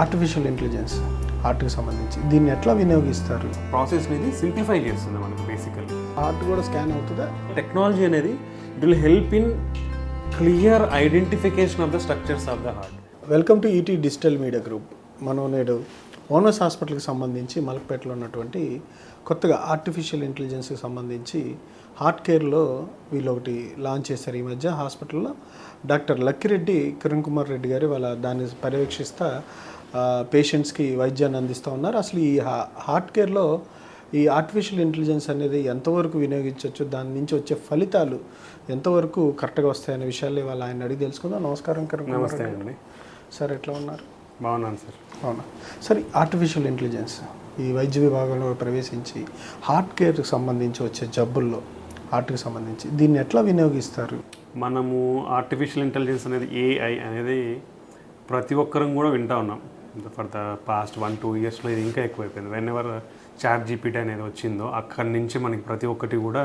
Artificial intelligence హార్ట్కి సంబంధించి దీన్ని ఎట్లా వినియోగిస్తారు? ప్రాసెస్ అనేది సింప్లిఫై చేస్తుంది మనకు బేసికల్లీ. హార్ట్ కూడా స్కాన్ అవుతుందా? టెక్నాలజీ అనేది it will help in clear identification of the structures of the heart. Welcome to ET digital media group. మనం నేడు ఓనర్స్ హాస్పిటల్కి సంబంధించి మలక్పేటలో ఉన్నటువంటి కొత్తగా ఆర్టిఫిషియల్ ఇంటెలిజెన్స్కి సంబంధించి హార్ట్ కేర్లో వీళ్ళు ఒకటి లాంచ్ చేశారు ఈ మధ్య హాస్పిటల్లో. డాక్టర్ లక్కిరెడ్డి కిరణ్ కుమార్ రెడ్డి గారు వాళ్ళ దాన్ని పర్యవేక్షిస్తూ పేషెంట్స్కి వైద్యాన్ని అందిస్తూ ఉన్నారు. అసలు ఈ హార్ట్ కేర్లో ఈ ఆర్టిఫిషియల్ ఇంటెలిజెన్స్ అనేది ఎంతవరకు వినియోగించవచ్చు, దాని నుంచి వచ్చే ఫలితాలు ఎంతవరకు కరెక్ట్గా వస్తాయనే విషయాలు వాళ్ళు ఆయన అడిగి తెలుసుకుందాం. నమస్కారం కిరణ్ కుమార్. నమస్తే అండి సార్, ఎట్లా ఉన్నారు? బాగున్నాను సార్. అవునా సార్, ఆర్టిఫిషియల్ ఇంటెలిజెన్స్ ఈ వైద్య విభాగంలో ప్రవేశించి హార్ట్ కేర్కి సంబంధించి వచ్చే జబ్బుల్లో హార్ట్కి సంబంధించి దీన్ని ఎట్లా వినియోగిస్తారు? మనము ఆర్టిఫిషియల్ ఇంటెలిజెన్స్ అనేది ఏఐ అనేది ప్రతి ఒక్కరం కూడా వింటా ఉన్నాం. ఫర్ ద పాస్ట్ 1-2 ఇయర్స్లో ఇది ఇంకా ఎక్కువైపోయింది. వెన్ ఎవర్ చాట్ జీపీటీ అనేది వచ్చిందో అక్కడి నుంచి మనకి ప్రతి ఒక్కటి కూడా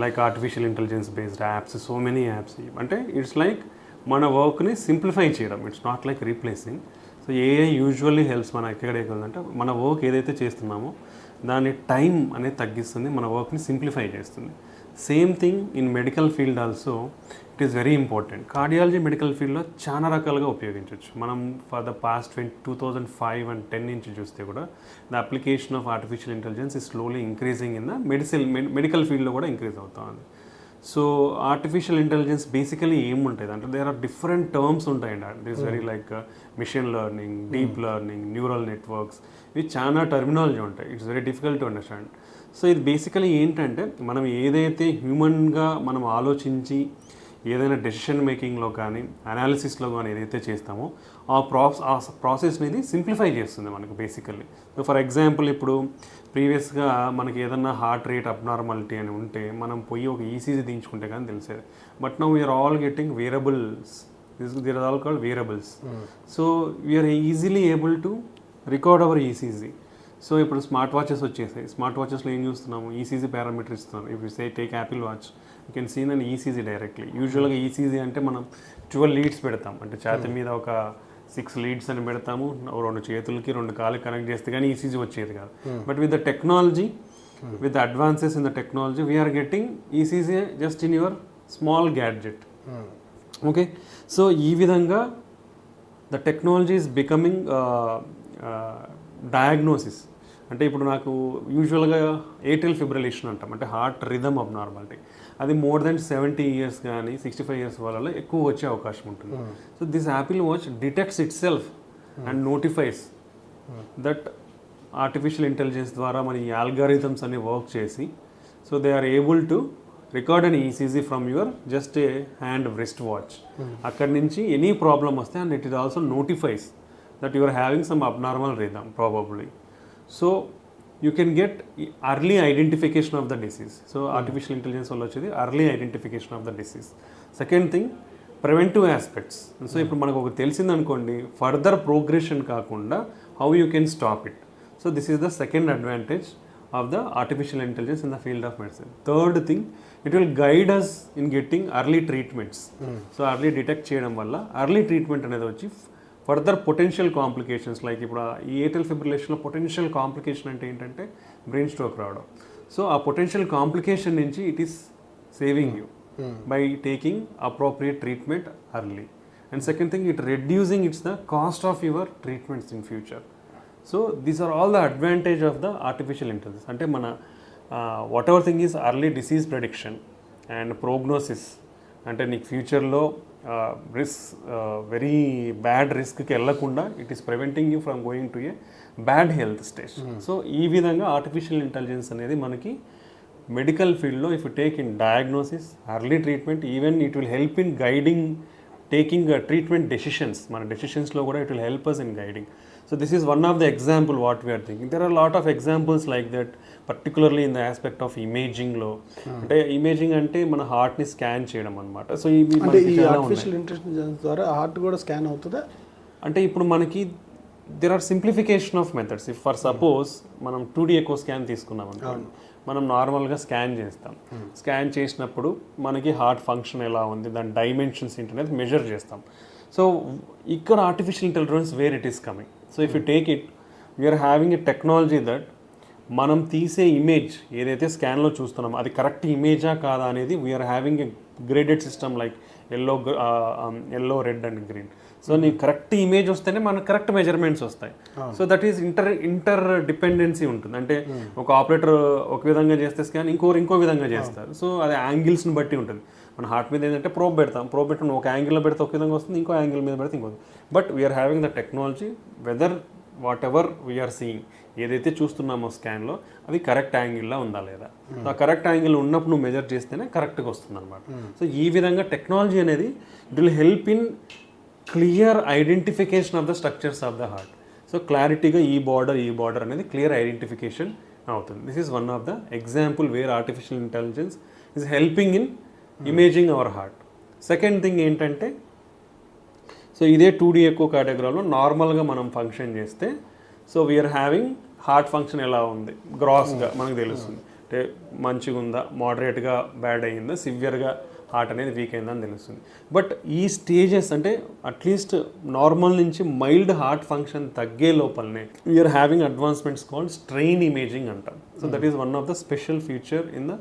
like artificial intelligence based apps, so many apps. అంటే ఇట్స్ లైక్ మన వర్క్ని సింప్లిఫై చేయడం, it's not like replacing. So AI usually helps మన ఎక్కడెక్కడంటే మన వర్క్ ఏదైతే చేస్తున్నామో దాని టైం అనేది తగ్గిస్తుంది, మన వర్క్ని సింప్లిఫై చేస్తుంది. Same thing in medical field also it is very important. Cardiology medical ఫీల్డ్లో చాలా రకాలుగా ఉపయోగించవచ్చు. మనం ఫర్ ద పాస్ట్ 2005 and 10 నుంచి చూస్తే కూడా the application of artificial intelligence is slowly increasing in the medical ఫీల్డ్లో కూడా ఇంక్రీజ్ అవుతా ఉంది. సో ఆర్టిఫిషియల్ ఇంటెలిజెన్స్ బేసికలీ ఏముంటుంది అంటే దేర్ ఆర్ డిఫరెంట్ టర్మ్స్ ఉంటాయండి. It is very like machine learning, deep learning, neural networks, ఇవి చాలా టర్మినాలజీ ఉంటాయి. It's very difficult to understand. So ఇది బేసికలీ ఏంటంటే మనం ఏదైతే హ్యూమన్గా మనం ఆలోచించి ఏదైనా డెసిషన్ మేకింగ్లో కానీ అనాలిసిస్లో కానీ ఏదైతే చేస్తామో ఆ ప్రాసెస్ అనేది సింప్లిఫై చేస్తుంది మనకు బేసికల్లీ. సో ఫర్ ఎగ్జాంపుల్ ఇప్పుడు ప్రీవియస్గా మనకి ఏదన్నా హార్ట్ రేట్ అబ్నార్మాలిటీ అని ఉంటే మనం పోయి ఒక ఈసీజీ తీయించుకుంటే కానీ తెలిసేది. But now we are all getting wearables, there are all called wearables. So we are easily able to record our ECG. So ఇప్పుడు స్మార్ట్ వాచెస్ వచ్చేసాయి. స్మార్ట్ వాచెస్లో ఏం చూస్తున్నాము, ఈసీజీ పారామీటర్ ఇస్తున్నారు. If you say take Apple watch, you can seen and ECG directly. యూజువల్గా ECG అంటే మనం 12 leads పెడతాం, అంటే ఛాతీ మీద ఒక 6 లీడ్స్ అని పెడతాము, 2 చేతులకి 2 కాళ్ళకి కనెక్ట్ చేస్తే కానీ ఈసీజీ వచ్చేది కాదు. But with the technology, with the advances in the technology, we are getting ECG just in your small gadget. Okay, so ఈ విధంగా the technology is becoming diagnosis. అంటే ఇప్పుడు నాకు యూజువల్గా ఏట్రిల్ ఫిబ్రిలేషన్ అంటాం, అంటే హార్ట్ రిథమ్ అబ్నార్మాలిటీ. అది మోర్ దెన్ 70 years కానీ 65 years వాళ్ళలో ఎక్కువ వచ్చే అవకాశం ఉంటుంది. So this Apple watch detects itself and notifies that artificial intelligence ద్వారా మన ఈ ఆల్గారిథమ్స్ అన్ని వర్క్ చేసి so they are able to record and ECG from your just a hand wrist watch. అక్కడి నుంచి ఎనీ ప్రాబ్లమ్ వస్తే and it is also notifies that you are having some abnormal rhythm probably. So you can get early identification of the disease. So artificial intelligence valla vachedi early identification of the disease. Second thing, preventive aspects. So ఇప్పుడు మనకు ఒక తెలిసింది అనుకోండి, further progression కాకుండా how you can stop it. So this is the second advantage of the artificial intelligence in the field of medicine. Third thing, it will guide us in getting early treatments. So early detect చేయడం వల్ల early treatment అనేది వచ్చి further potential complications like ఇప్పుడు ఈ atrial ఫిబ్రిలేషన్లో potential complication అంటే ఏంటంటే brain stroke రావడం. So ఆ పొటెన్షియల్ కాంప్లికేషన్ నుంచి it is saving you by taking appropriate treatment early. And second thing, it reducing it's the cost of your treatments in future. So these are all the advantage of the artificial intelligence. అంటే మన whatever thing is early disease prediction and prognosis. అంటే నీకు ఫ్యూచర్లో very bad రిస్క్కి వెళ్ళకుండా it is preventing you from going to A bad health stage. So ఈ విధంగా artificial intelligence అనేది మనకి మెడికల్ ఫీల్డ్లో if you take in diagnosis, early treatment, even it will help in guiding taking treatment decisions. మన డెసిషన్స్లో కూడా it will help us in guiding. So this is one of the example what we are thinking. There are a lot of examples like that, particularly in the aspect of imaging లో. అంటే imaging అంటే మన హార్ట్ని scan చేయడం అనమాట. So ఇవి artificial intelligence ద్వారా heart కూడా scan అవుతుందా? అంటే ఇప్పుడు మనకి there are simplification of methods. If for suppose మనం 2D ఎకో స్కాన్ తీసుకున్నాం అనుకోండి, మనం నార్మల్గా స్కాన్ చేస్తాం. స్కాన్ చేసినప్పుడు మనకి హార్ట్ ఫంక్షన్ ఎలా ఉంది, దాని డైమెన్షన్స్ ఏంటనేది మెజర్ చేస్తాం. సో ఇక్కడ artificial intelligence where it is coming. So if you take it, we are having a technology that మనం తీసే ఇమేజ్ ఏదైతే స్కాన్లో చూస్తున్నామో అది కరెక్ట్ ఇమేజా కాదా అనేది we are having a graded system like yellow red and green. So నీకు కరెక్ట్ ఇమేజ్ వస్తేనే మనకు కరెక్ట్ మెజర్మెంట్స్ వస్తాయి. So that is interdependency ఉంటుంది. అంటే ఒక ఆపరేటర్ ఒక విధంగా చేస్తే స్కాన్ ఇంకో విధంగా చేస్తారు. సో అది యాంగిల్స్ని బట్టి ఉంటుంది. మన హార్ట్ మీద ఏంటంటే ప్రోబ్ పెట్టిన ఒక యాంగిల్లో పెడితే ఒక విధంగా వస్తుంది, ఇంకో యాంగిల్ మీద పెడితే ఇంకో. But we are having the technology whether whatever we are seeing, ఏదైతే చూస్తున్నామో స్కాన్లో అది కరెక్ట్ యాంగిల్లో ఉందా లేదా. సో ఆ కరెక్ట్ యాంగిల్ ఉన్నప్పుడు నువ్వు మెజర్ చేస్తేనే కరెక్ట్గా వస్తుంది అనమాట. సో ఈ విధంగా టెక్నాలజీ అనేది it will help in clear identification of the structures of the heart. So క్లారిటీగా ఈ బార్డర్ అనేది క్లియర్ ఐడెంటిఫికేషన్ అవుతుంది. This is one of the example where artificial intelligence is helping in imaging our heart. Second thing ఏంటంటే, so ఇదే 2D ఎకోకార్డియోగ్రామ్లో నార్మల్గా మనం function చేస్తే, so we are having heart function ఎలా ఉంది గ్రాస్గా మనకు తెలుస్తుంది. అంటే మంచిగా ఉందా, మోడరేట్గా బ్యాడ్ అయ్యిందా, సివియర్గా హార్ట్ అనేది వీక్ అయిందా అని తెలుస్తుంది. బట్ ఈ స్టేజెస్ అంటే అట్లీస్ట్ నార్మల్ నుంచి మైల్డ్ హార్ట్ ఫంక్షన్ తగ్గే లోపలనే we're having advancements called strain imaging అంటాం. So that is one of the special feature in the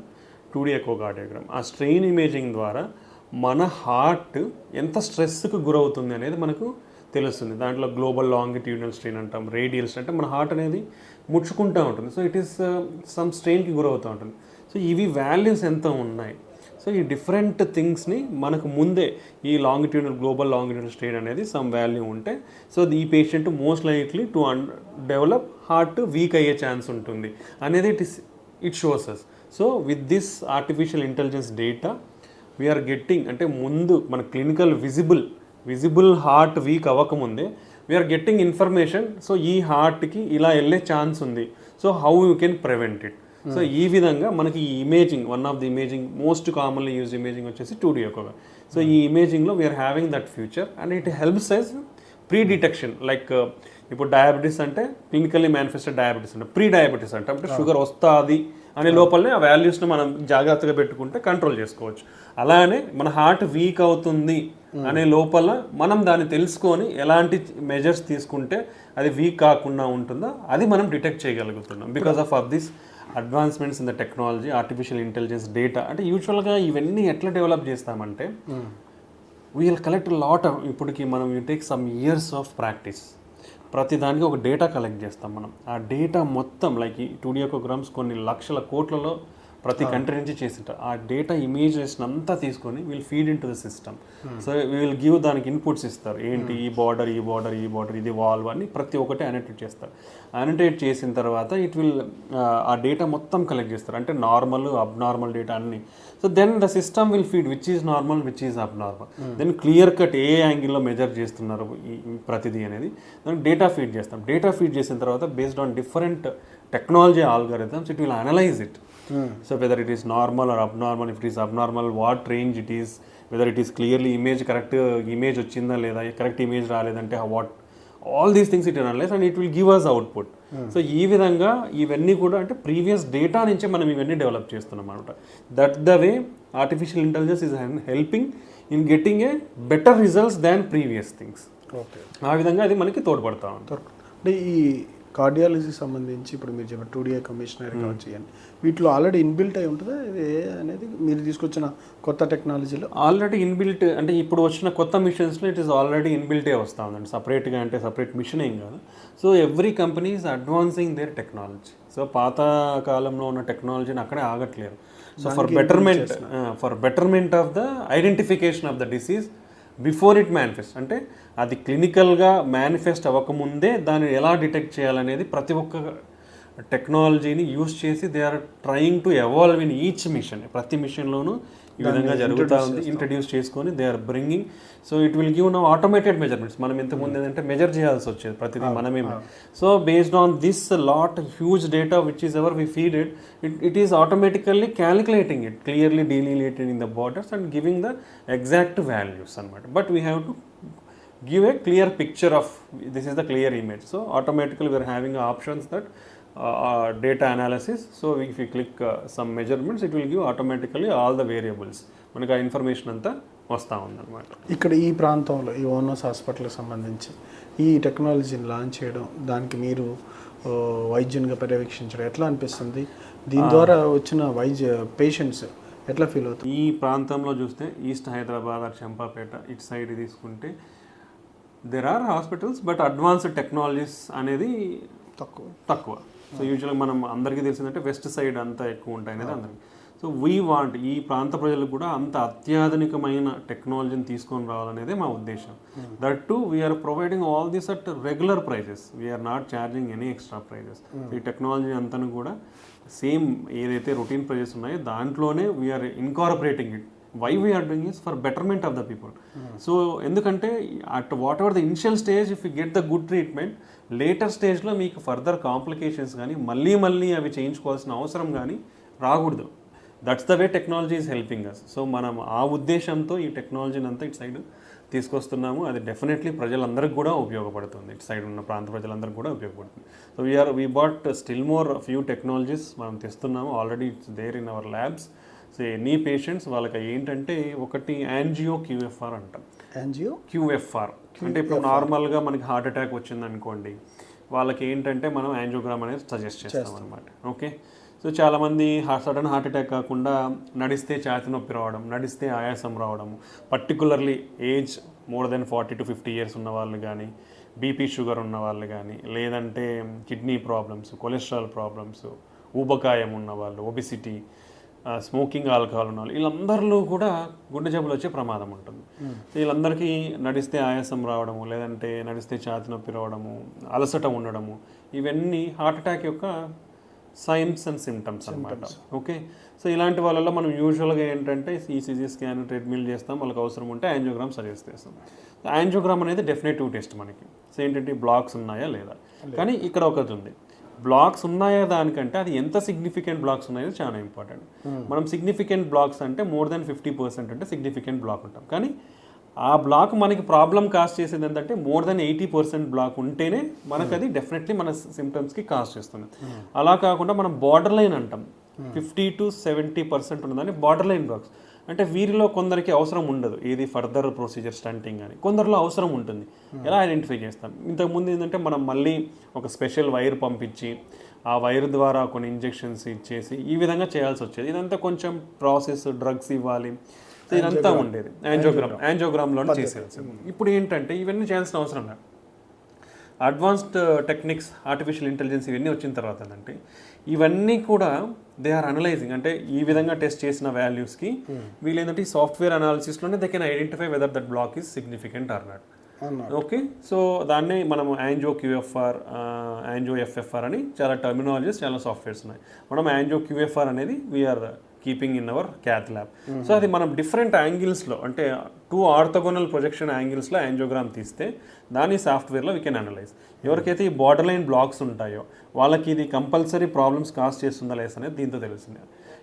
2D echocardiogram. ఆ స్ట్రెయిన్ ఇమేజింగ్ ద్వారా మన హార్ట్ ఎంత స్ట్రెస్కి గురవుతుంది అనేది మనకు తెలుస్తుంది. దాంట్లో గ్లోబల్ లాంగిట్యూడినల్ స్ట్రెయిన్ అంటాం, రేడియల్ స్ట్రెయిన్ అంటే మన హార్ట్ అనేది ముడుచుకుంటూ ఉంటుంది. సో ఇట్ ఈస్ సమ్ స్ట్రెయిన్కి గురవుతూ ఉంటుంది. సో ఇవి వాల్యూస్ ఎంత ఉన్నాయి. సో ఈ డిఫరెంట్ థింగ్స్ని మనకు ముందే ఈ గ్లోబల్ లాంగిట్యూడినల్ స్ట్రెయిన్ అనేది సమ్ వాల్యూ ఉంటే, సో ఈ patient most likely to develop heart weak అయ్యే ఛాన్స్ ఉంటుంది అనేది it shows us. So with this artificial intelligence data we are getting, అంటే ముందు మన క్లినికల్ విజిబుల్ హార్ట్ వీక్ అవ్వకముందే వీఆర్ గెట్టింగ్ ఇన్ఫర్మేషన్. సో ఈ హార్ట్కి ఇలా వెళ్ళే ఛాన్స్ ఉంది, so how you can prevent it. So ఈ విధంగా మనకి ఈ imaging, one of the imaging most commonly use imaging వచ్చేసి 2D ఎక్కువగా. సో ఈ ఇమేజింగ్లో we're having that future and it helps as pre detection. Like ఇప్పుడు డయాబెటీస్ అంటే క్లినికల్లీ మేనిఫెస్టెడ్ డయాబెటీస్ అంటే ప్రీ డయాబెటీస్ అంటే షుగర్ వస్తుంది అనే లోపలనే ఆ వాల్యూస్ని మనం జాగ్రత్తగా పెట్టుకుంటే కంట్రోల్ చేసుకోవచ్చు. అలానే మన హార్ట్ వీక్ అవుతుంది అనే లోపల మనం దాన్ని తెలుసుకొని ఎలాంటి మెజర్స్ తీసుకుంటే అది వీక్ కాకుండా ఉంటుందో అది మనం డిటెక్ట్ చేయగలుగుతున్నాం because of this advancements in the technology, artificial intelligence data. అంటే యూజువల్గా ఇవన్నీ ఎట్లా డెవలప్ చేస్తామంటే వీల్ కలెక్ట్ లాట్ ఆఫ్, ఇప్పటికి మనం take some years of practice. ప్రతి దానికి ఒక డేటా కలెక్ట్ చేస్తాం మనం. ఆ డేటా మొత్తం లైక్ ఈ 2D ఎకోగ్రామ్స్ కొన్ని లక్షల కోట్లలో ప్రతి కంట్రీ నుంచి చేసింటారు. ఆ డేటా ఇమేజెస్ అంతా తీసుకొని we'll feed into the system. So we'll give దానికి ఇన్పుట్స్ ఇస్తారు. ఏంటి ఈ బార్డర్ ఇది వాల్వ్ అని ప్రతి ఒక్కటి అనోటేట్ చేస్తారు. అనోటేట్ చేసిన తర్వాత ఇట్ విల్ ఆ డేటా మొత్తం కలెక్ట్ చేస్తారు, అంటే నార్మల్ అబ్నార్మల్ డేటా అన్ని. So then the system will feed which is normal which is abnormal. Then clear cut ఏ యాంగిల్లో మెజర్ చేస్తున్నారు ప్రతిదీ అనేది దానికి డేటా ఫీడ్ చేస్తాం. డేటా ఫీడ్ చేసిన తర్వాత based on different technology algorithms it will analyse it. So whether it is normal or abnormal, if it is abnormal, what range it is, whether it is clearly correct image వచ్చిందా లేదా, correct image రాలేదంటే what, all these things it analyze and it will give us output. So ఈ విధంగా ఇవన్నీ కూడా అంటే previous data నుంచే మనం ఇవన్నీ డెవలప్ చేస్తున్నాం అనమాట. That the way artificial intelligence is helping in getting a better results than previous things. Okay, ఆ విధంగా అది మనకి తోడ్పడతా ఉంటుంది. అంటే ఈ కార్డియాలజీకి సంబంధించి ఇప్పుడు మీరు చెప్పిన 2D కమిషనరీ కావచ్చు అని వీటిలో ఆల్రెడీ ఇన్బిల్ట్ అయి ఉంటుందా ఇది అనేది మీరు తీసుకొచ్చిన కొత్త టెక్నాలజీలో? ఆల్రెడీ ఇన్బిల్ట్ అంటే ఇప్పుడు వచ్చిన కొత్త మిషన్స్లో ఇట్ ఈస్ ఆల్రెడీ ఇన్బిల్టే వస్తూ ఉందండి. సపరేట్గా అంటే సపరేట్ మిషన్ ఏం కాదు. So every company is advancing their technology. So పాత కాలంలో ఉన్న టెక్నాలజీని అక్కడే ఆగట్లేదు. So for betterment of the identification of the disease before it manifest, అంటే అది క్లినికల్గా మేనిఫెస్ట్ అవ్వకముందే దాన్ని ఎలా డిటెక్ట్ చేయాలనేది ప్రతి ఒక్క టెక్నాలజీని యూజ్ చేసి they are trying to evolve in each mission. ప్రతి మిషన్లోనూ ఈ విధంగా జరుగుతూ ఉంది. ఇంట్రడ్యూస్ చేసుకొని they are bringing. So it will give now automated measurements. మనం ఇంతకుముందు ఏంటంటే మెజర్ చేయాల్సి వచ్చేది ప్రతిదీ మనమే. So based on this lot huge data which is ever we feed it is automatically calculating it, clearly delineated in the borders and giving the exact values అనమాట. But we have to give a clear picture of this is the clear image. So automatically we are having options that data analysis. So if you click some measurements, it will give automatically all the variables. మనకు ఆ information అంతా వస్తూ ఉందన్నమాట. ఇక్కడ ఈ ప్రాంతంలో ఈ ఓనోస్ హాస్పిటల్కి సంబంధించి ఈ టెక్నాలజీని లాంచ్ చేయడం, దానికి మీరు వైద్యునిగా పర్యవేక్షించడం ఎట్లా అనిపిస్తుంది? దీని ద్వారా వచ్చిన పేషెంట్స్ ఎట్లా ఫీల్ అవుతుంది? ఈ ప్రాంతంలో చూస్తే ఈస్ట్ హైదరాబాద్ ఆర్ చంపాపేట ఇటు సైడ్ తీసుకుంటే there are hospitals, but advanced technologies అనేది తక్కువ. సో యూజువల్గా మనం అందరికీ తెలిసిందంటే వెస్ట్ సైడ్ అంతా ఎక్కువ ఉంటాయి అనేది అందరికీ. సో వీ వాంట్ ఈ ప్రాంత ప్రజలకు కూడా అంత అత్యాధునికమైన టెక్నాలజీని తీసుకొని రావాలనేదే మా ఉద్దేశం. That to we are providing all this at regular prices, we're not charging any extra prices. ఈ టెక్నాలజీ అంతా కూడా సేమ్ ఏదైతే రొటీన్ ప్రైజెస్ ఉన్నాయో దాంట్లోనే we're incorporating it. Why we're doing is for betterment of the people. So ఎందుకంటే at what ever the initial stage if you get the good treatment, later స్టేజ్లో మీకు further complications కానీ మళ్ళీ అవి చేయించుకోవాల్సిన అవసరం కానీ రాకూడదు. That's the way technology is helping us. So మనం ఆ ఉద్దేశంతో ఈ టెక్నాలజీని అంతా ఇటు సైడ్ తీసుకొస్తున్నాము. అది డెఫినెట్లీ ప్రజలందరికీ కూడా ఉపయోగపడుతుంది, ఇటు సైడ్ ఉన్న ప్రాంత ప్రజలందరికీ కూడా ఉపయోగపడుతుంది. So we but still more few technologies మనం తెస్తున్నాము. Already it's there in our labs. So any patients వాళ్ళకి ఏంటంటే ఒకటి యాంజియో క్యూఎఫ్ఆర్ అంటాం. యాంజియో క్యూఎఫ్ఆర్ అంటే ఇప్పుడు నార్మల్గా మనకి హార్ట్ అటాక్ వచ్చింది అనుకోండి, వాళ్ళకి ఏంటంటే మనం యాంజియోగ్రామ్ అనేది సజెస్ట్ చేస్తాం అనమాట. ఓకే, సో చాలామంది సడన్ హార్ట్ అటాక్ కాకుండా నడిస్తే ఛాతీ నొప్పి రావడం, నడిస్తే ఆయాసం రావడము, particularly age more than 40 to 50 years ఉన్న వాళ్ళు కానీ, బీపీ షుగర్ ఉన్న వాళ్ళు కానీ, లేదంటే కిడ్నీ ప్రాబ్లమ్స్, కొలెస్ట్రాల్ ప్రాబ్లమ్స్, ఊబకాయం ఉన్న వాళ్ళు, ఒబిసిటీ, స్మోకింగ్, ఆల్కహాల్ ఉన్న వాళ్ళు, వీళ్ళందరిలో కూడా గుండె జబ్బులు వచ్చే ప్రమాదం ఉంటుంది. వీళ్ళందరికీ నడిస్తే ఆయాసం రావడము, లేదంటే నడిస్తే ఛాతీ నొప్పి రావడము, అలసట ఉండడము, ఇవన్నీ హార్ట్ అటాక్ యొక్క సైన్స్ అండ్ సిమ్టమ్స్ అనమాట. ఓకే, సో ఇలాంటి వాళ్ళలో మనం యూజువల్గా ఏంటంటే ఈసీజీ స్కాన్, ట్రెడ్మిల్ చేస్తాం, వాళ్ళకి అవసరం ఉంటే యాంజియోగ్రామ్ సజెస్ట్ చేస్తాం. యాంజియోగ్రామ్ అనేది డెఫినెటివ్ టెస్ట్ మనకి. సో ఏంటంటే బ్లాక్స్ ఉన్నాయా లేదా, కానీ ఇక్కడ ఒకటి ఉంది, బ్లాక్స్ ఉన్నాయా దానికంటే అది ఎంత సిగ్నిఫికెంట్ బ్లాక్స్ ఉన్నాయో చాలా ఇంపార్టెంట్. మనం సిగ్నిఫికెంట్ బ్లాక్స్ అంటే మోర్ దెన్ 50% అంటే సిగ్నిఫికెంట్ బ్లాక్ ఉంటాం, కానీ ఆ బ్లాక్ మనకి ప్రాబ్లం కాజ్ చేసేది ఏంటంటే మోర్ దెన్ 80% బ్లాక్ ఉంటేనే మనకు అది డెఫినెట్లీ మన సిమ్టమ్స్కి కాజ్ చేస్తుంది. అలా కాకుండా మనం బార్డర్ లైన్ అంటాం, 50 to 70% ఉన్నదాన్ని బార్డర్ లైన్ బ్లాక్స్ అంటే వీరిలో కొందరికి అవసరం ఉండదు ఏది ఫర్దర్ ప్రొసీజర్ స్టంటింగ్ అని, కొందరిలో అవసరం ఉంటుంది. ఎలా ఐడెంటిఫై చేస్తాం? ఇంతకుముందు ఏంటంటే మనం మళ్ళీ ఒక స్పెషల్ వైర్ పంపించి ఆ వైర్ ద్వారా కొన్ని ఇంజెక్షన్స్ ఇచ్చేసి ఈ విధంగా చేయాల్సి వచ్చేది. ఇదంతా కొంచెం ప్రాసెస్, డ్రగ్స్ ఇవ్వాలి, ఇదంతా ఉండేది. యాంజియోగ్రామ్లో చేసేది. ఇప్పుడు ఏంటంటే ఇవన్నీ చేయాల్సిన అవసరం లేదు. అడ్వాన్స్డ్ టెక్నిక్స్, ఆర్టిఫిషియల్ ఇంటెలిజెన్స్ ఇవన్నీ వచ్చిన తర్వాత ఏంటంటే ఇవన్నీ కూడా దే ఆర్ అనలైజింగ్. అంటే ఈ విధంగా టెస్ట్ చేసిన వాల్యూస్కి వీళ్ళు ఏంటంటే ఈ సాఫ్ట్వేర్ అనాలిసిస్లోనే they can identify whether that block is significant or not. Okay, so దాన్ని మనం యాంజియో క్యూఎఫ్ఆర్, యాంజియో ఎఫ్ఎఫ్ఆర్ అని చాలా టర్మినాలజీస్, చాలా సాఫ్ట్వేర్స్ ఉన్నాయి. మనం యాంజియో క్యూఎఫ్ఆర్ అనేది we are keeping in our cath lab. So అది మనం డిఫరెంట్ యాంగిల్స్లో అంటే 2 ఆర్థోగోనల్ ప్రొజెక్షన్ యాంగిల్స్లో యాంజియోగ్రామ్ తీస్తే దాని సాఫ్ట్వేర్లో వీ కెన్ అనలైజ్. ఎవరికైతే ఈ బార్డర్ లైన్ బ్లాక్స్ ఉంటాయో వాళ్ళకి ఇది కంపల్సరీ ప్రాబ్లమ్స్ కాజ్ చేస్తుందా లేదా అనేది దీంతో తెలుస్తుంది.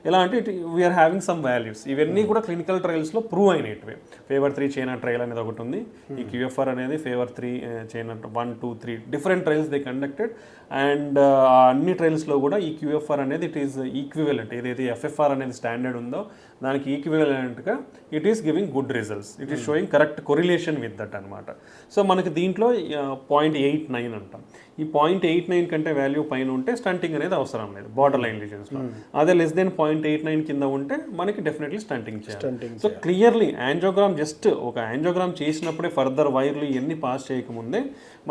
ఎలా అంటే వీఆర్ హ్యావింగ్ సమ్ వాల్యూస్. ఇవన్నీ కూడా క్లినికల్ ట్రయల్స్లో ప్రూవ్ అయినవి. ఫేవర్ 3 చైనా ట్రయల్ అనేది ఒకటి ఉంది. ఈ క్యూఎఫ్ఆర్ అనేది FAVOR 3 China 1, 2, 3 different trials they conducted. And అన్ని ట్రయల్స్లో కూడా ఈ క్యూఎఫ్ఆర్ అనేది ఇట్ ఈస్ ఈక్వివలెంట్. ఏదైతే ఎఫ్ఎఫ్ఆర్ అనేది స్టాండర్డ్ ఉందో దానికి ఈక్వివలెంట్గా it is giving good results. It is showing correct correlation with that అనమాట. సో మనకి దీంట్లో 0.89 అంటాం. ఈ 0.89 కంటే వాల్యూ పైన ఉంటే స్టంటింగ్ అనేది అవసరం లేదు బార్డర్ లైన్ లీజన్స్లో. అదే లెస్ దెన్ 0.89 కింద ఉంటే మనకి డెఫినెట్లీ స్టంటింగ్ చేయాలి. సో క్లియర్లీ యాంజియోగ్రామ్ జస్ట్ ఒక యాంజియోగ్రామ్ చేసినప్పుడే ఫర్దర్ వైర్లు ఇవన్నీ పాస్ చేయకముందే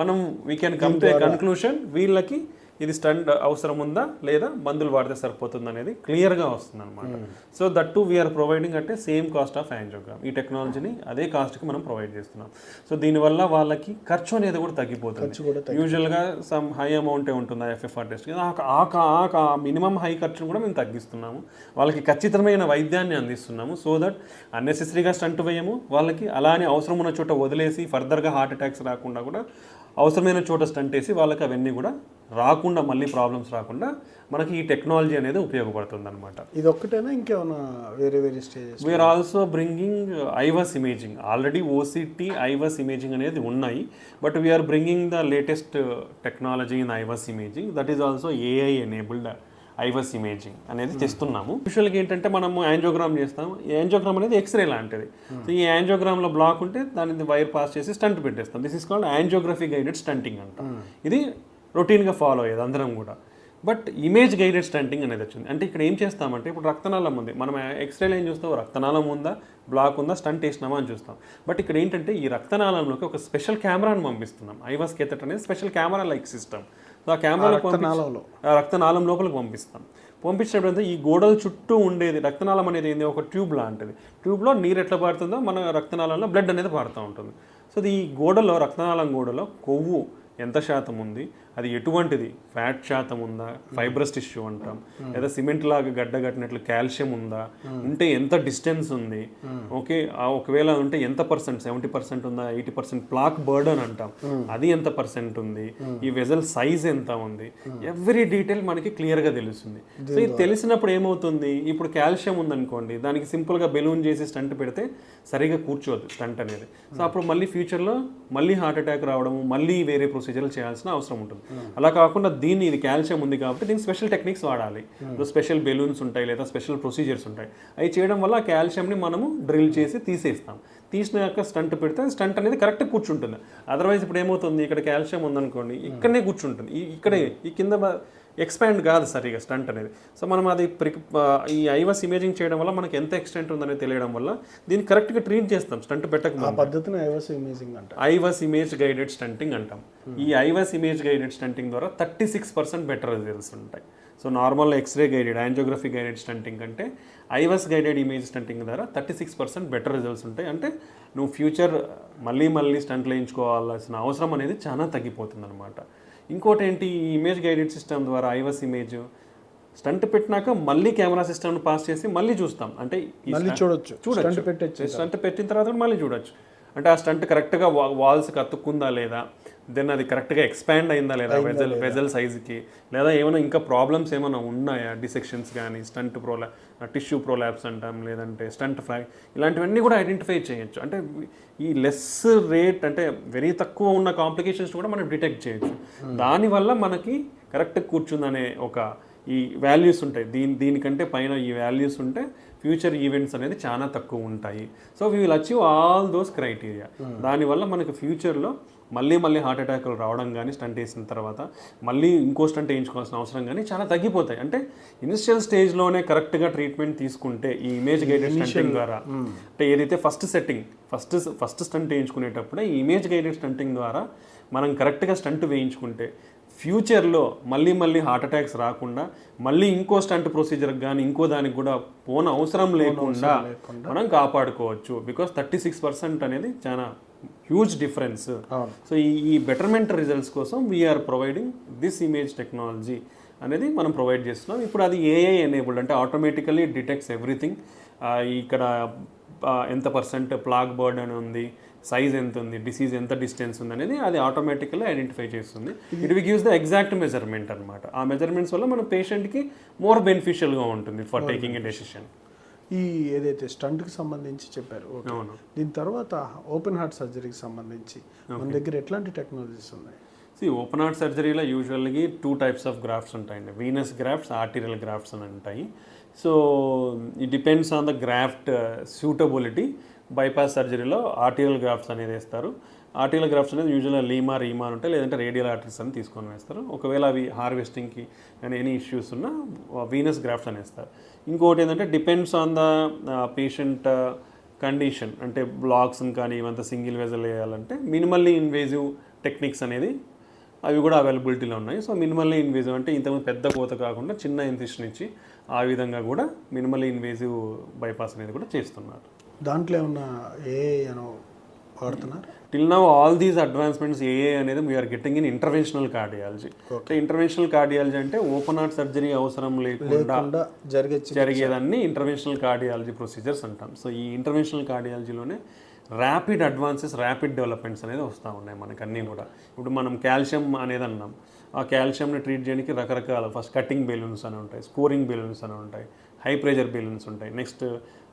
మనం we can come to A conclusion వీళ్ళకి ఇది స్టంట్ అవసరం ఉందా లేదా మందులు వాడితే సరిపోతుంది అనేది క్లియర్గా వస్తుంది అనమాట. So that to we are providing అంటే సేమ్ కాస్ట్ ఆఫ్ యాంజియోగ్రామ్. ఈ టెక్నాలజీని అదే కాస్ట్కి మనం ప్రొవైడ్ చేస్తున్నాం. సో దీనివల్ల వాళ్ళకి ఖర్చు అనేది కూడా తగ్గిపోతుంది. యూజువల్గా సమ్ హై అమౌంటే ఉంటుంది ఎఫ్ఎఫ్ఆర్ టెస్ట్, ఆ మినిమం హై ఖర్చును కూడా మేము తగ్గిస్తున్నాము. వాళ్ళకి ఖచ్చితమైన వైద్యాన్ని అందిస్తున్నాము. సో దట్ అన్నెసెసరీగా స్టంట్ వేయము, వాళ్ళకి అలానే అవసరం ఉన్న చోట వదిలేసి ఫర్దర్గా హార్ట్ అటాక్స్ రాకుండా కూడా అవసరమైన చోట స్టంట్ వేసి వాళ్ళకి అవన్నీ కూడా రాకుండా, మళ్ళీ ప్రాబ్లమ్స్ రాకుండా మనకి ఈ టెక్నాలజీ అనేది ఉపయోగపడుతుంది అనమాట. ఇది ఒక్కటేనా ఇంకేమైనా వేరే stages? We are also bringing IVUS imaging. Already OCT IVUS imaging అనేది ఉన్నాయి, but we are bringing the latest technology in IVUS imaging. That is also AI enabled IVUS imaging అనేది తెస్తున్నాము. యూజువల్గా ఏంటంటే మనము యాంజియోగ్రామ్ చేస్తాం. ఈ యాంజియోగ్రామ్ అనేది ఎక్స్రే లాంటిది. సో ఈ యాంజియోగ్రామ్లో బ్లాక్ ఉంటే దాన్ని వైర్ పాస్ చేసి స్టంట్ పెట్టేస్తాం. This is called angiography guided stenting అంటాం. ఇది రొటీన్గా ఫాలో అయ్యేది అందరం కూడా. బట్ ఇమేజ్ గైడెడ్ స్టంటింగ్ అనేది వచ్చింది. అంటే ఇక్కడ ఏం చేస్తామంటే ఇప్పుడు రక్తనాళం ఉంది, మనం ఎక్స్రేలో ఏం చూస్తాం, రక్తనాళం ఉందా, బ్లాక్ ఉందా, స్టంట్ వేసినామా అని చూస్తాం. బట్ ఇక్కడ ఏంటంటే ఈ రక్తనాళంలోకి ఒక స్పెషల్ కెమెరాను పంపిస్తున్నాం. ఐవాస్ కేథెటర్ అనేది special camera like system. So ఆ కెమెరాలో రక్తనాళం లోపలికి పంపిస్తాం. పంపించినప్పుడు ఈ గోడల చుట్టూ ఉండేది రక్తనాళం అనేది ఏంది, ఒక ట్యూబ్ లాంటిది. ట్యూబ్లో నీరు ఎట్లా పారుతుందో మన రక్తనాళంలో బ్లడ్ అనేది పారుతూ ఉంటుంది. సో ఈ గోడలో, రక్తనాళం గోడలో కొవ్వు ఎంత శాతం ఉంది, అది ఎటువంటిది, ఫ్యాట్ శాతం ఉందా, ఫైబ్రస్ టిష్యూ అంటాం, లేదా సిమెంట్ లాగా గడ్డ కట్టినట్లు కాల్షియం ఉందా, ఉంటే ఎంత డిస్టెన్స్ ఉంది, ఓకే ఒకవేళ ఉంటే ఎంత పర్సెంట్, 70% ఉందా, 80% ప్లాక్ బర్డన్ అంటాం, అది ఎంత పర్సెంట్ ఉంది, ఈ వెజల్ సైజ్ ఎంత ఉంది, ఎవ్రీ డీటెయిల్ మనకి క్లియర్గా తెలుస్తుంది. సో ఇది తెలిసినప్పుడు ఏమవుతుంది, ఇప్పుడు కాల్షియం ఉందనుకోండి, దానికి సింపుల్గా బెలూన్ చేసి స్టంట్ పెడితే సరిగా కూర్చోదు స్టంట్ అనేది. సో అప్పుడు మళ్ళీ ఫ్యూచర్లో మళ్ళీ హార్ట్ అటాక్ రావడము, మళ్ళీ వేరే ప్రొసీజర్లు చేయాల్సిన అవసరం ఉంటుంది. అలా కాకుండా ఇది కాల్షియం ఉంది కాబట్టి దీనికి స్పెషల్ టెక్నిక్స్ వాడాలి. స్పెషల్ బెలూన్స్ ఉంటాయి లేదా స్పెషల్ ప్రొసీజర్స్ ఉంటాయి. అవి చేయడం వల్ల ఆ కాల్షియంని మనము డ్రిల్ చేసి తీసేస్తాం. తీసినాక స్టంట్ పెడితే స్టంట్ అనేది కరెక్ట్గా కూర్చుంటుంది. అదర్వైజ్ ఇప్పుడు ఏమవుతుంది, ఇక్కడ కాల్షియం ఉందనుకోండి, ఇక్కడనే కూర్చుంటుంది, ఇక్కడే ఈ కింద ఎక్స్పాండ్ కాదు సరిగా స్టంట్ అనేది. సో మనం అది ఈ ఐవాస్ ఇమేజింగ్ చేయడం వల్ల మనకి ఎంత ఎక్స్టెంట్ ఉందనేది తెలియడం వల్ల దీన్ని కరెక్ట్గా ట్రీట్ చేస్తాం. స్టంట్ పెట్టక పద్ధతిని ఐవాస్ ఇమేజింగ్ అంటాం. ఐవాస్ ఇమేజ్ గైడెడ్ స్టంటింగ్ అంటాం. ఈ ఐవాస్ ఇమేజ్ గైడెడ్ స్టంటింగ్ ద్వారా 36% బెటర్ రిజల్ట్స్ ఉంటాయి. So normal X-ray guided, angiography guided stenting అంటే ఐవాస్ గైడెడ్ ఇమేజ్ స్టంటింగ్ ద్వారా 36% బెటర్ రిజల్ట్స్ ఉంటాయి. అంటే నువ్వు ఫ్యూచర్ మళ్ళీ స్టంట్లు వేయించుకోవాల్సిన అవసరం అనేది చాలా తగ్గిపోతుంది అనమాట. ఇంకోటి ఏంటి, ఈ ఇమేజ్ గైడెడ్ సిస్టమ్ ద్వారా ఐవాస్ ఇమేజ్ స్టంట్ పెట్టినాక మళ్ళీ కెమెరా సిస్టమ్ని పాస్ చేసి మళ్ళీ చూస్తాం. అంటే చూడొచ్చు, స్టంట్ పెట్టిన తర్వాత మళ్ళీ చూడొచ్చు. అంటే ఆ స్టంట్ కరెక్ట్గా వాల్స్కి అతుక్కుందా లేదా, దెన్ అది కరెక్ట్గా ఎక్స్పాండ్ అయిందా లేదా వెజల్ సైజుకి, లేదా ఏమైనా ఇంకా ప్రాబ్లమ్స్ ఏమైనా ఉన్నాయా, డిసెక్షన్స్ కానీ, స్టంట్ టిష్యూ ప్రోలాప్స్ అంటాం, లేదంటే స్టంట్ ఫ్రాక్, ఇలాంటివన్నీ కూడా ఐడెంటిఫై చేయొచ్చు. అంటే ఈ లెస్ రేట్ అంటే వెరీ తక్కువ ఉన్న కాంప్లికేషన్స్ కూడా మనం డిటెక్ట్ చేయొచ్చు. దానివల్ల మనకి కరెక్ట్గా కూర్చుందనే ఒక ఈ వాల్యూస్ ఉంటాయి. దీనికంటే పైన ఈ వాల్యూస్ ఉంటే ఫ్యూచర్ ఈవెంట్స్ అనేది చాలా తక్కువ ఉంటాయి. So we will achieve all those criteria. దానివల్ల మనకు ఫ్యూచర్లో మళ్ళీ హార్ట్ అటాక్లు రావడం కానీ, స్టంట్ వేసిన తర్వాత మళ్ళీ ఇంకో స్టంట్ వేయించుకోవాల్సిన అవసరం కానీ చాలా తగ్గిపోతాయి. అంటే ఇనిషియల్ స్టేజ్లోనే కరెక్ట్గా ట్రీట్మెంట్ తీసుకుంటే ఈ ఇమేజ్ గైడెడ్ స్టంటింగ్ ద్వారా, అంటే ఏదైతే ఫస్ట్ స్టంట్ వేయించుకునేటప్పుడే ఈ ఇమేజ్ గైడెడ్ స్టంటింగ్ ద్వారా మనం కరెక్ట్గా స్టంట్ వేయించుకుంటే ఫ్యూచర్లో మళ్ళీ హార్ట్ అటాక్స్ రాకుండా, మళ్ళీ ఇంకో స్టంట్ ప్రొసీజర్కి కానీ ఇంకో దానికి కూడా అవసరం లేకుండా మనం కాపాడుకోవచ్చు. బికాస్ 36% అనేది చాలా హ్యూజ్ డిఫరెన్స్. సో ఈ బెటర్మెంట్ రిజల్ట్స్ కోసం we are providing this image technology అనేది మనం ప్రొవైడ్ చేస్తున్నాం. ఇప్పుడు అది ఏఐ ఎనేబుల్డ్, అంటే ఆటోమేటికలీ డిటెక్ట్స్ ఎవ్రీథింగ్. ఇక్కడ ఎంత పర్సెంట్ ప్లాక్ బర్డన్ ఉంది, సైజ్ ఎంత ఉంది, డిసీజ్ ఎంత డిస్టెన్స్ ఉంది అనేది అది ఆటోమేటికల్లీ ఐడెంటిఫై చేస్తుంది. It gives the exact measurement అనమాట. ఆ మెజర్మెంట్స్ వల్ల మన పేషెంట్కి మోర్ బెనిఫిషియల్గా ఉంటుంది ఫర్ టేకింగ్ ఎ డెసిషన్. ఈ ఏదైతే స్టంట్కి సంబంధించి చెప్పారు, దీని తర్వాత ఓపెన్ హార్ట్ సర్జరీకి సంబంధించి మన దగ్గర ఎట్లాంటి టెక్నాలజీస్ ఉన్నాయి? ఓపెన్ హార్ట్ సర్జరీలో యూజువల్గా 2 types ఆఫ్ గ్రాఫ్ట్స్ ఉంటాయండి. వీనస్ గ్రాఫ్ట్స్, ఆర్టీరియల్ గ్రాఫ్ట్స్ అని ఉంటాయి. So it depends on the graft suitability. Bypass సర్జరీలో ఆర్టీరియల్ గ్రాఫ్ట్స్ అనేది వేస్తారు. ఆర్టీరియల్ గ్రాఫ్ట్స్ అనేది యూజువల్గా రీమా అని ఉంటాయి, లేదంటే రేడియల్ ఆర్టరీస్ అని తీసుకొని వేస్తారు. ఒకవేళ అవి హార్వెస్టింగ్కి కానీ ఎనీ ఇష్యూస్ ఉన్నా వీనస్ గ్రాఫ్ట్స్ అని వేస్తారు. ఇంకోటి ఏంటంటే depends on the patient condition, అంటే బ్లాక్స్ని కానీ ఇవంతా సింగిల్ వెజల్ వేయాలంటే మినిమల్లీ ఇన్వేజివ్ టెక్నిక్స్ అనేది అవి కూడా అవైలబిలిటీలో ఉన్నాయి. సో మినిమల్లీ ఇన్వేజివ్ అంటే ఇంతకుముందు పెద్ద కోత కాకుండా చిన్న ఇన్సిషన్ ఇచ్చి ఆ విధంగా కూడా మినిమల్లీ ఇన్వేజివ్ బైపాస్ అనేది కూడా చేస్తున్నారు. దాంట్లో ఏమన్నా వాడుతున్నారు? Till now all these advancements ఏఏ అనేది we're getting in interventional cardiology. అంటే ఇంటర్వెన్షనల్ కార్డియాలజీ అంటే ఓపెన్ హార్ట్ సర్జరీ అవసరం లేకుండా జరిగేదాన్ని ఇంటర్వెన్షనల్ కార్డియాలజీ ప్రొసీజర్స్ అంటాం. సో ఈ ఇంటర్వెన్షనల్ కార్డియాలజీలోనే ర్యాపిడ్ అడ్వాన్సెస్, ర్యాపిడ్ డెవలప్మెంట్స్ అనేది వస్తూ ఉన్నాయి మనకు అన్నీ కూడా. ఇప్పుడు మనం కాల్షియం అనేది అన్నాం, ఆ కాల్షియంని ట్రీట్ చేయడానికి రకరకాల ఫస్ట్ కటింగ్ బెలూన్స్ అని ఉంటాయి, స్కోరింగ్ బెలూన్స్ అని ఉంటాయి, హై ప్రెషర్ బెలూన్స్ ఉంటాయి, నెక్స్ట్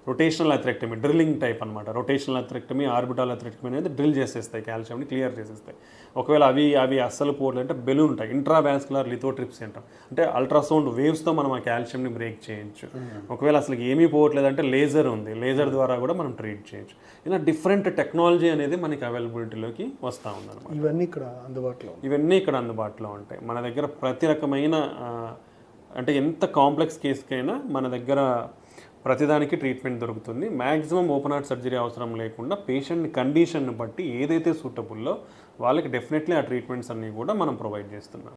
రొటేషనల్ అథ్రెక్టమీ, డ్రిల్లింగ్ టైప్ అనమాట. రొటేషనల్ అథ్రెక్టమీ, ఆర్బిటాల్ అథ్రెక్టమీ అనేది డ్రిల్ చేసేస్తాయి, కాల్షియంని క్లియర్ చేసేస్తాయి. ఒకవేళ అవి అస్సలు పోవట్లంటే బెలూన్ ఉంటాయి, ఇంట్రావాస్కులర్ లిథోట్రిప్సీ అంటాం. అంటే అల్ట్రాసౌండ్ వేవ్స్తో మనం ఆ కాల్షియంని బ్రేక్ చేయొచ్చు. ఒకవేళ అసలు ఏమీ పోవట్లేదంటే లేజర్ ఉంది, లేజర్ ద్వారా కూడా మనం ట్రీట్ చేయొచ్చు. ఇలా డిఫరెంట్ టెక్నాలజీ అనేది మనకి అవైలబిలిటీలోకి వస్తూ ఉందన్నమాట. ఇవన్నీ ఇక్కడ అందుబాటులో ఉంటాయి మన దగ్గర. ప్రతి రకమైన అంటే ఎంత కాంప్లెక్స్ కేసుకైనా మన దగ్గర ప్రతిదానికి ట్రీట్మెంట్ దొరుకుతుంది. మ్యాక్సిమం ఓపెన్ హార్ట్ సర్జరీ అవసరం లేకుండా పేషెంట్ కండిషన్ని బట్టి ఏదైతే సూటబుల్లో వాళ్ళకి డెఫినెట్లీ ఆ ట్రీట్మెంట్స్ అన్నీ కూడా మనం ప్రొవైడ్ చేస్తున్నాం.